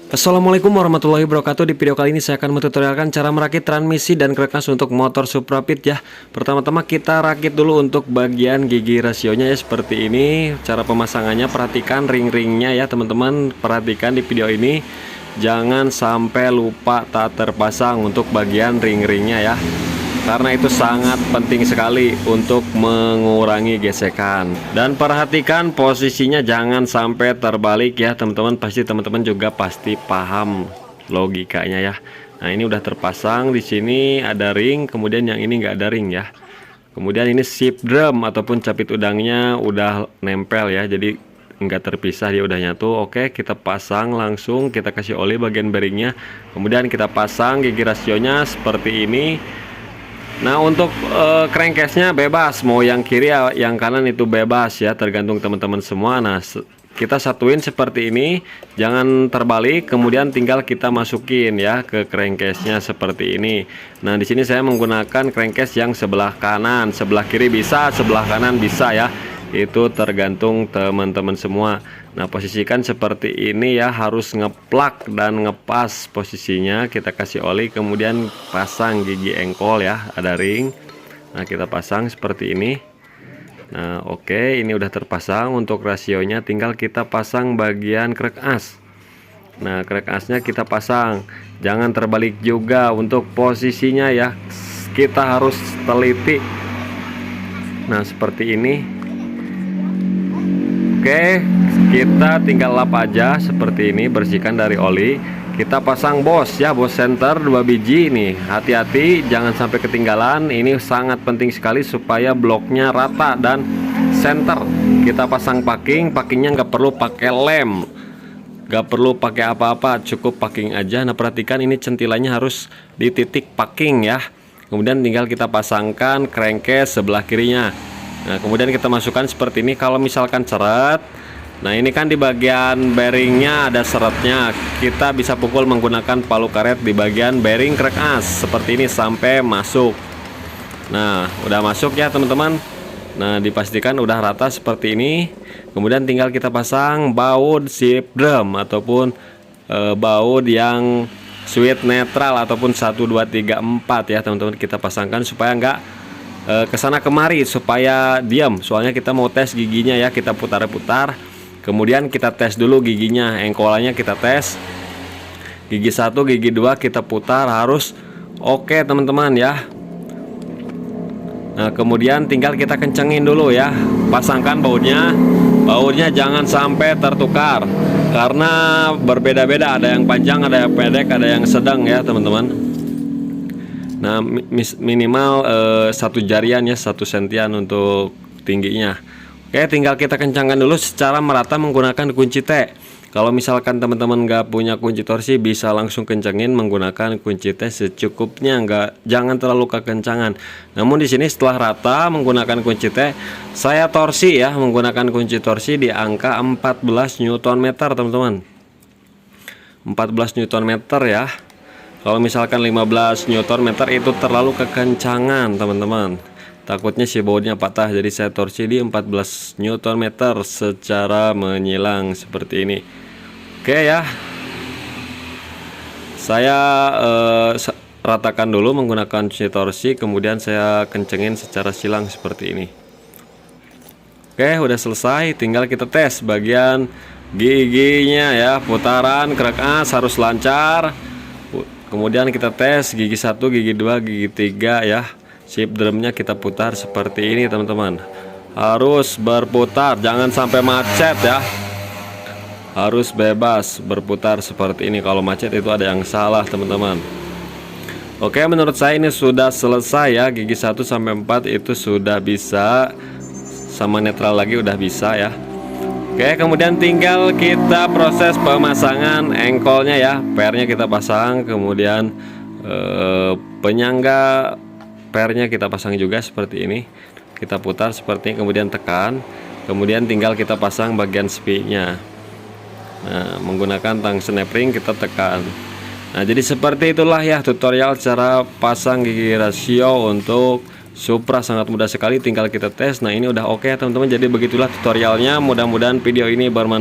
Assalamualaikum warahmatullahi wabarakatuh. Di video kali ini saya akan mentutorialkan cara merakit transmisi dan crankcase untuk motor Suprapit ya. Pertama-tama kita rakit dulu untuk bagian gigi rasionya ya, seperti ini. Cara pemasangannya, perhatikan ring-ringnya ya teman-teman. Perhatikan di video ini, jangan sampai lupa tak terpasang untuk bagian ring-ringnya ya, karena itu sangat penting sekali untuk mengurangi gesekan. Dan perhatikan posisinya jangan sampai terbalik ya teman-teman. Pasti teman-teman juga pasti paham logikanya ya. Nah, ini udah terpasang. Di sini ada ring, kemudian yang ini nggak ada ring ya. Kemudian ini sip drum ataupun capit udangnya udah nempel ya, jadi nggak terpisah, dia udah nyatu. Oke, kita pasang langsung, kita kasih oli bagian bearingnya, kemudian kita pasang gigi rasionya seperti ini. Nah, untuk crankcase-nya bebas, mau yang kiri yang kanan itu bebas ya, tergantung teman-teman semua. Nah, kita satuin seperti ini, jangan terbalik, kemudian tinggal kita masukin ya ke crankcase-nya seperti ini. Nah, di sini saya menggunakan crankcase yang sebelah kanan, sebelah kiri bisa, sebelah kanan bisa ya. Itu tergantung teman-teman semua. Nah, posisikan seperti ini ya, harus ngeplak dan ngepas posisinya. Kita kasih oli, kemudian pasang gigi engkol ya, ada ring. Nah, kita pasang seperti ini. Nah, oke, ini udah terpasang. Untuk rasionya tinggal kita pasang bagian crankcase. Nah, crankcase-nya kita pasang, jangan terbalik juga untuk posisinya ya, kita harus teliti. Nah, seperti ini. Oke, kita tinggal lap aja seperti ini, bersihkan dari oli. Kita pasang bos ya, bos center 2 biji nih. Hati-hati jangan sampai ketinggalan. Ini sangat penting sekali supaya bloknya rata dan center. Kita pasang packingnya nggak perlu pakai lem, nggak perlu pakai apa-apa, cukup packing aja. Nah, perhatikan ini centilannya harus di titik packing ya. Kemudian tinggal kita pasangkan crankcase sebelah kirinya. Nah, kemudian kita masukkan seperti ini. Kalau misalkan seret, nah ini kan di bagian bearingnya ada seretnya, kita bisa pukul menggunakan palu karet di bagian bearing crankcase seperti ini sampai masuk. Nah, udah masuk ya teman-teman. Nah, dipastikan udah rata seperti ini. Kemudian tinggal kita pasang baut sip drum ataupun baut yang switch netral ataupun 1 2 3 4 ya teman-teman. Kita pasangkan supaya enggak kesana kemari, supaya diam. Soalnya kita mau tes giginya ya, kita putar-putar. Kemudian kita tes dulu giginya, engkolannya kita tes. Gigi 1, gigi 2 kita putar, harus oke teman-teman ya. Nah, kemudian tinggal kita kencengin dulu ya. Pasangkan bautnya. Bautnya jangan sampai tertukar, karena berbeda-beda, ada yang panjang, ada yang pendek, ada yang sedang ya teman-teman. Nah, minimal 1 jarian ya, 1 sentian untuk tingginya. Oke, tinggal kita kencangkan dulu secara merata menggunakan kunci T. Kalau misalkan teman-teman nggak punya kunci torsi, bisa langsung kencangin menggunakan kunci T secukupnya, jangan terlalu kekencangan. Namun di sini setelah rata menggunakan kunci T, saya torsi ya, menggunakan kunci torsi di angka 14 Nm teman-teman. 14 Nm ya. Kalau misalkan 15 Nm itu terlalu kekencangan teman-teman, takutnya si bautnya patah. Jadi saya torsi di 14 Nm secara menyilang seperti ini. Oke ya, saya ratakan dulu menggunakan kunci torsi, kemudian saya kencengin secara silang seperti ini. Oke, udah selesai, tinggal kita tes bagian giginya ya. Putaran crankcase harus lancar. Kemudian kita tes gigi 1, gigi 2, gigi 3 ya. Sip drumnya kita putar seperti ini teman-teman. Harus berputar, jangan sampai macet ya. Harus bebas berputar seperti ini. Kalau macet itu ada yang salah teman-teman. Oke, menurut saya ini sudah selesai ya. Gigi 1 sampai 4 itu sudah bisa, sama netral lagi udah bisa ya. Oke, kemudian tinggal kita proses pemasangan engkolnya ya. Pernya kita pasang, kemudian penyangga pernya kita pasang juga seperti ini. Kita putar seperti ini, kemudian tekan. Kemudian tinggal kita pasang bagian spiknya. Nah, menggunakan tang snap ring kita tekan. Nah, jadi seperti itulah ya tutorial cara pasang gigi rasio untuk Supra, sangat mudah sekali, tinggal kita tes. Nah, ini udah oke teman-teman. Jadi begitulah tutorialnya, mudah-mudahan video ini bermanfaat.